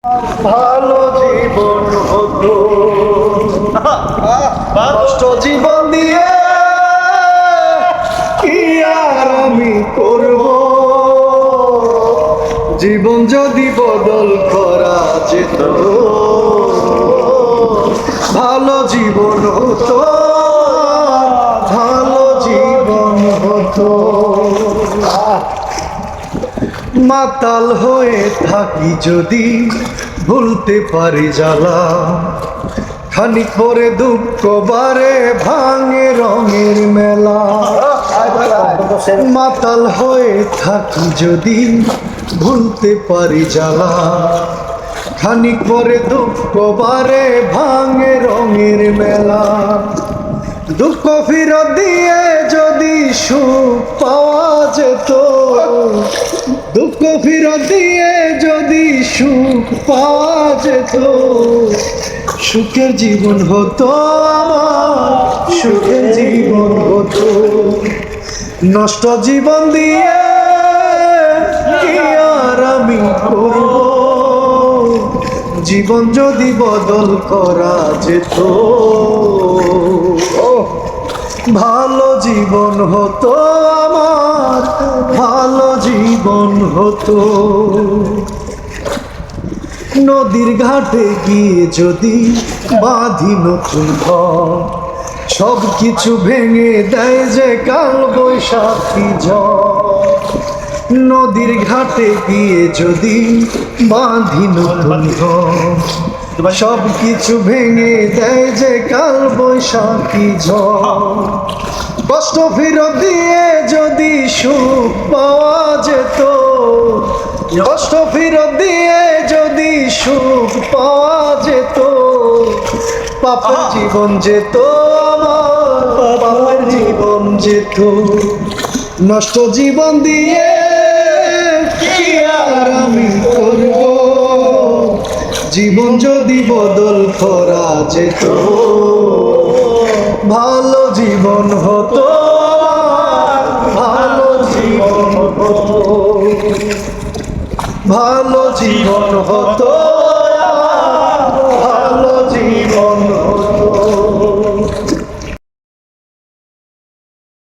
ভালো জীবন হতো, নষ্ট জীবন দিয়ে কি আর আমি করব। জীবন যদি বদল করা যেত, ভালো জীবন হতো, ভালো জীবন হতো। মাতাল হয়ে থাকি যদি ভুলতে পারি জ্বালা, খানিক পরে দুঃখ বারে ভাঙে রঙের মেলা। মাতাল হয়ে থাকি যদি ভুলতে পারি জ্বালা, খানিক পরে দুঃখ বারে ভাঙে রঙের মেলা। দুঃখ ফিরত দিয়ে যদি সুখ পাওয়া যেত, দুঃখ ফিরত দিয়ে যদি সুখ পাওয়া যেত, সুখের জীবন হতো আমার, সুখের জীবন হতো। নষ্ট জীবন দিয়ে কি আর আমি করব। জীবন যদি বদল করা যেত, ভালো জীবন হতো আমার, ভালো জীবন হতো। নদীর ঘাটে গিয়ে যদি বাঁধি নতুন ঘর, সব কিছু ভেঙে দেয় যে কাল বৈশাখী ঝড়। নদীর ঘাটে গিয়ে যদি বাঁধি নতুন ঘর, সব কিছু ভেঙে দেয় যে কাল বৈশাখী ঝড়। কষ্ট ফিরত দিয়ে যদি সুখ পাওয়া যেত, কষ্ট ফিরত দিয়ে যদি সুখ পাওয়া যেত, পাপের জীবন যেত আমার, পাপের জীবন যেত। নষ্ট জীবন দিয়ে কি আর আমি করব। জীবন যদি বদল করা যেত, ভালো জীবন হতো, ভালো জীবন হতো, ভালো জীবন হতো